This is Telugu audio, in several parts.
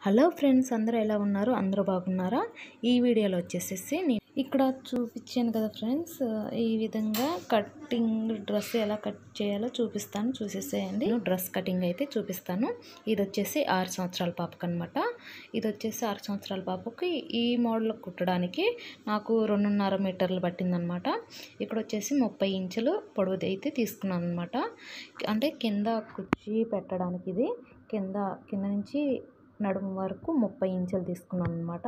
హలో ఫ్రెండ్స్, అందరూ ఎలా ఉన్నారు? అందరూ బాగున్నారా? ఈ వీడియోలో వచ్చేసేసి నేను ఇక్కడ చూపించాను కదా ఫ్రెండ్స్, ఈ విధంగా కటింగ్ డ్రెస్ ఎలా కట్ చేయాలో చూపిస్తాను, చూసేసేయండి. డ్రెస్ కటింగ్ అయితే చూపిస్తాను. ఇది వచ్చేసి 6 సంవత్సరాల పాపకు అనమాట. ఇది వచ్చేసి 6 సంవత్సరాల పాపకి ఈ మోడల్ కుట్టడానికి నాకు 2.5 మీటర్లు పట్టిందనమాట. ఇక్కడ వచ్చేసి 30 ఇంచులు పొడవుది అయితే తీసుకున్నాను అనమాట. అంటే కింద కుర్చీ పెట్టడానికి ఇది కింద నుంచి నడుము వరకు 30 ఇంచులు తీసుకున్నాను అనమాట.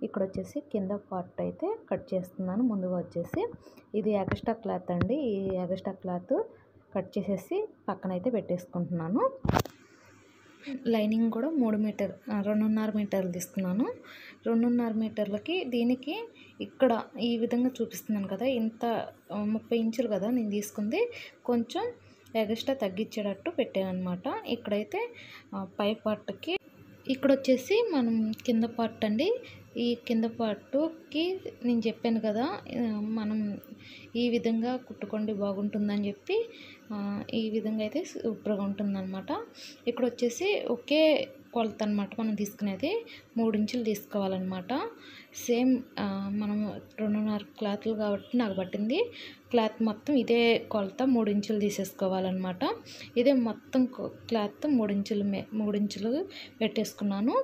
ఇక్కడ వచ్చేసి కింద పార్ట్ అయితే కట్ చేస్తున్నాను. ముందుగా వచ్చేసి ఇది ఎక్స్ట్రా క్లాత్ అండి. ఈ ఎక్స్ట్రా క్లాత్ కట్ చేసేసి పక్కనైతే పెట్టేసుకుంటున్నాను. లైనింగ్ కూడా 2.5 మీటర్లు తీసుకున్నాను. 2.5 మీటర్లకి దీనికి ఇక్కడ ఈ విధంగా చూపిస్తున్నాను కదా, ఇంత 30 ఇంచులు కదా నేను తీసుకుంది, కొంచెం ఎక్స్ట్రా తగ్గించేటట్టు పెట్టాను అనమాట. ఇక్కడైతే పై పార్ట్కి ఇక్కడ వచ్చేసి మనం కింద పార్ట్ అండి. ఈ కింద పార్ట్కి నేను చెప్పాను కదా, మనం ఈ విధంగా కుట్టుకోండి బాగుంటుందని చెప్పి ఈ విధంగా అయితే సూపర్గా ఉంటుందన్నమాట. ఇక్కడ వచ్చేసి ఒకే కొలత అనమాట మనం తీసుకునేది. 3 ఇంచులు తీసుకోవాలన్నమాట. సేమ్ మనం 2.5 క్లాత్లు కాబట్టి నాకు పట్టింది క్లాత్ మొత్తం ఇదే కొలత 3 ఇంచులు తీసేసుకోవాలన్నమాట. ఇదే మొత్తం క్లాత్ 3 ఇంచులు పెట్టేసుకున్నాను.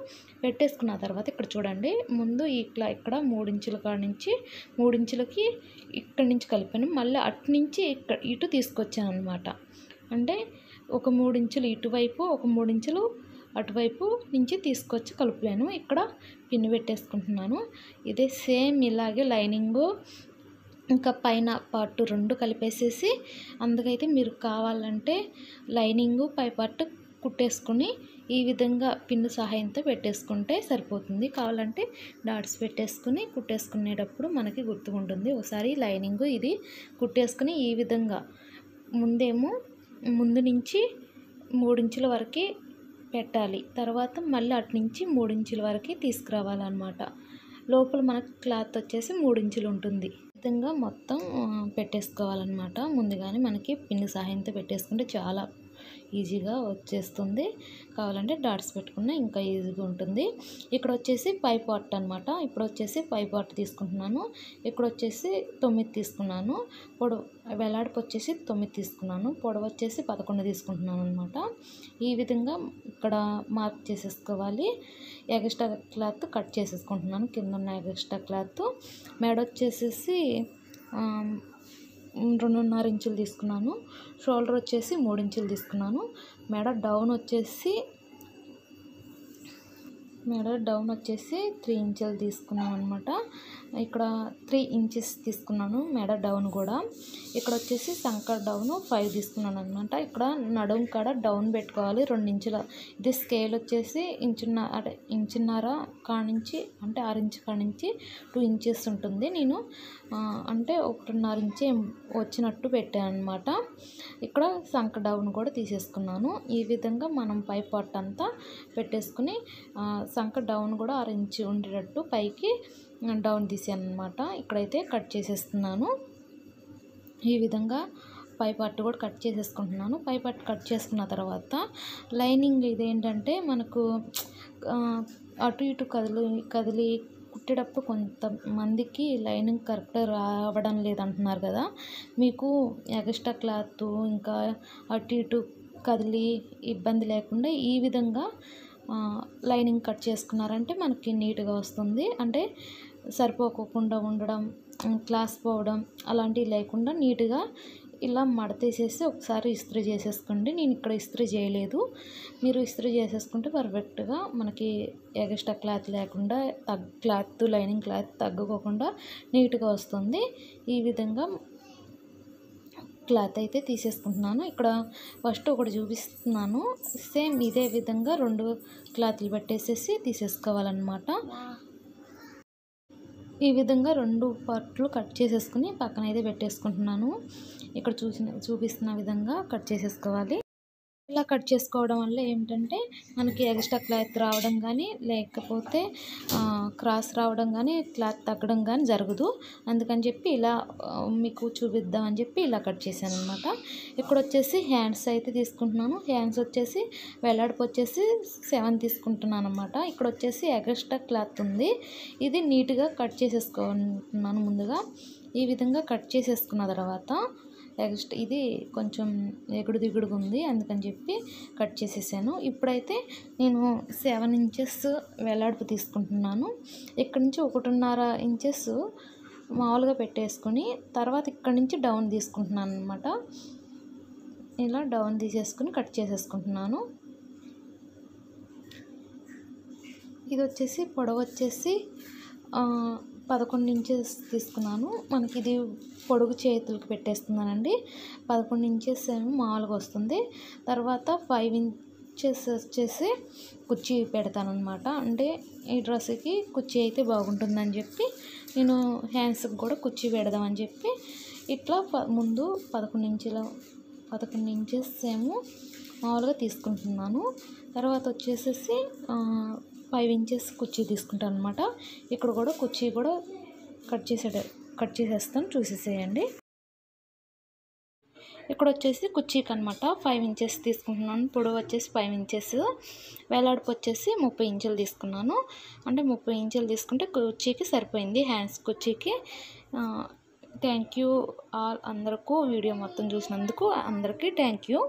పెట్టేసుకున్న తర్వాత ఇక్కడ చూడండి, ముందు ఇక్కడ 3 ఇంచుల కాడ నుంచి 3 ఇంచులకి ఇక్కడి నుంచి కలిపాను. మళ్ళీ అటు నుంచి ఇటు తీసుకొచ్చాను అనమాట. అంటే ఒక 3 ఇంచులు ఇటువైపు, ఒక 3 ఇంచులు అటువైపు నుంచి తీసుకొచ్చి కలుపులేను. ఇక్కడ పిన్ పెట్టేసుకుంటున్నాను. ఇదే సేమ్ ఇలాగే లైనింగు ఇంకా పైన పార్ట్ 2 కలిపేసేసి, అందుకైతే మీరు కావాలంటే లైనింగు పై పార్ట్ కుట్టేసుకుని ఈ విధంగా పిన్ను సహాయంతో పెట్టేసుకుంటే సరిపోతుంది. కావాలంటే డాట్స్ పెట్టేసుకుని కుట్టేసుకునేటప్పుడు మనకి గుర్తుకుంటుంది. ఒకసారి లైనింగు ఇది కుట్టేసుకుని ఈ విధంగా ముందు నుంచి 3 ఇంచుల వరకు పెట్టాలి. తర్వాత మళ్ళీ అటు నుంచి 3 ఇంచుల వరకు తీసుకురావాలన్నమాట. లోపల మనకు క్లాత్ వచ్చేసి 3 ఇంచులు ఉంటుంది. ఈ విధంగా మొత్తం పెట్టేసుకోవాలన్నమాట. ముందుగానే మనకి పిన్ సహాయంతో పెట్టేసుకుంటే చాలా ఈజీగా వచ్చేస్తుంది. కావాలంటే డాట్స్ పెట్టుకున్నా ఇంకా ఈజీగా ఉంటుంది. ఇక్కడ వచ్చేసి పై పార్ట్ అనమాట. ఇప్పుడు వచ్చేసి పై పార్ట్ తీసుకుంటున్నాను. ఇక్కడ వచ్చేసి 9 తీసుకున్నాను. వెలాడుపు వచ్చేసి 9 తీసుకున్నాను. పొడవు వచ్చేసి 11 తీసుకుంటున్నాను అనమాట. ఈ విధంగా ఇక్కడ మార్క్ చేసేసుకోవాలి. ఎక్స్ట్రా క్లాత్ కట్ చేసేసుకుంటున్నాను. కింద ఉన్న ఎక్స్ట్రా క్లాత్ మెడ వచ్చేసేసి 2.5 ఇంచులు తీసుకున్నాను. షోల్డర్ వచ్చేసి 3 ఇంచులు తీసుకున్నాను. మెడ డౌన్ వచ్చేసి 3 ఇంచులు తీసుకున్నాను అనమాట. ఇక్కడ 3 ఇంచెస్ తీసుకున్నాను మెడ డౌన్ కూడా. ఇక్కడ వచ్చేసి సంకర్ డౌన్ 5 తీసుకున్నాను అనమాట. ఇక్కడ నడుము కాడ డౌన్ పెట్టుకోవాలి 2 ఇంచుల. ఇది స్కేల్ వచ్చేసి ఇంచున్నర కానించి, అంటే 6 ఇంచు కానించి 2 ఇంచెస్ ఉంటుంది. నేను అంటే 1.5 ఇంచు వచ్చినట్టు పెట్టాను అనమాట. ఇక్కడ సంక డౌన్ కూడా తీసేసుకున్నాను. ఈ విధంగా మనం పై పార్ట్ అంతా పెట్టేసుకుని సంక డౌన్ కూడా 6 ఇంచు ఉండేటట్టు పైకి డౌన్ తీసాను అనమాట. ఇక్కడైతే కట్ చేసేస్తున్నాను. ఈ విధంగా పై పార్ట్ కూడా కట్ చేసేసుకుంటున్నాను. పై పార్ట్ కట్ చేసుకున్న తర్వాత లైనింగ్ ఇదేంటంటే మనకు అటు ఇటు కదిలి కుట్టేటప్పుడు కొంతమందికి లైనింగ్ కరెక్ట్గా రావడం లేదంటున్నారు కదా. మీకు ఎక్స్ట్రా క్లాత్ ఇంకా అటు ఇటు కదిలి ఇబ్బంది లేకుండా ఈ విధంగా లైనింగ్ కట్ చేసుకున్నారంటే మనకి నీట్గా వస్తుంది. అంటే సరిపోకుండా ఉండడం, క్లాస్ పోవడం అలాంటివి లేకుండా నీట్గా ఇలా మడతేసేసి ఒకసారి ఇస్త్రీ చేసేసుకోండి. నేను ఇక్కడ ఇస్త్రీ చేయలేదు. మీరు ఇస్త్రీ చేసేసుకుంటే పర్ఫెక్ట్గా మనకి ఎక్స్ట్రా క్లాత్ లేకుండా లైనింగ్ క్లాత్ తగ్గుకోకుండా నీట్గా వస్తుంది. ఈ విధంగా క్లాత్ అయితే తీసేసుకుంటున్నాను. ఇక్కడ ఫస్ట్ ఒకటి చూపిస్తున్నాను. సేమ్ ఇదే విధంగా 2 క్లాత్లు పెట్టేసేసి తీసేసుకోవాలన్నమాట. ఈ విధంగా 2 పార్ట్లు కట్ చేసేసుకుని పక్కన అయితే పెట్టేసుకుంటున్నాను. ఇక్కడ చూపిస్తున్న విధంగా కట్ చేసేసుకోవాలి. ఇలా కట్ చేసుకోవడం వల్ల ఏంటంటే మనకి ఎక్స్ట్రా క్లాత్ రావడం కానీ లేకపోతే క్రాస్ రావడం కానీ క్లాత్ తగ్గడం కానీ జరగదు. అందుకని చెప్పి ఇలా మీకు చూపిద్దామని చెప్పి ఇలా కట్ చేశాను అనమాట. ఇక్కడ వచ్చేసి హ్యాండ్స్ అయితే తీసుకుంటున్నాను. హ్యాండ్స్ వచ్చేసి వెడల్పు వచ్చేసి 7 తీసుకుంటున్నాను అనమాట. ఇక్కడ వచ్చేసి ఎక్స్ట్రా క్లాత్ ఉంది. ఇది నీట్గా కట్ చేసేసుకుంటున్నాను ముందుగా. ఈ విధంగా కట్ చేసేసుకున్న తర్వాత ఇది కొంచెం ఎగుడు దిగుడుగా ఉంది, అందుకని చెప్పి కట్ చేసేసాను. ఇప్పుడైతే నేను 7 ఇంచెస్ వెడల్పు తీసుకుంటున్నాను. ఇక్కడ నుంచి 1.5 ఇంచెస్ మామూలుగా పెట్టేసుకొని తర్వాత ఇక్కడ నుంచి డౌన్ తీసుకుంటున్నాను అనమాట. ఇలా డౌన్ తీసేసుకుని కట్ చేసేసుకుంటున్నాను. ఇది వచ్చేసి పొడవు వచ్చేసి 11 ఇంచెస్ తీసుకున్నాను. మనకి ఇది పొడుగు చేతులకి పెట్టేస్తున్నానండి. 11 ఇంచెస్ ఏమో మామూలుగా వస్తుంది. తర్వాత 5 ఇంచెస్ వచ్చేసి కుర్చీ పెడతాను అనమాట. అంటే ఈ డ్రెస్కి కుర్చీ అయితే బాగుంటుందని చెప్పి నేను హ్యాండ్స్కి కూడా కుర్చీ పెడదామని చెప్పి ఇట్లా ముందు 11 ఇంచెస్ ఏమో మామూలుగా తీసుకుంటున్నాను. తర్వాత వచ్చేసేసి 5 ఇంచెస్ కుర్చీ తీసుకుంటాను అనమాట. ఇక్కడ కూడా కుర్చీ కూడా కట్ చేసేస్తాను, చూసేసేయండి. ఇక్కడ వచ్చేసి కుర్చీకి అనమాట 5 ఇంచెస్ తీసుకుంటున్నాను. పొడవు వచ్చేసి 5 ఇంచెస్, వెడల్పు వచ్చేసి 30 ఇంచులు తీసుకున్నాను. అంటే 30 ఇంచులు తీసుకుంటే కుర్చీకి సరిపోయింది, హ్యాండ్స్ కుర్చీకి. థ్యాంక్ యూ ఆల్ అందరికీ వీడియో మొత్తం చూసినందుకు అందరికీ థ్యాంక్ యూ.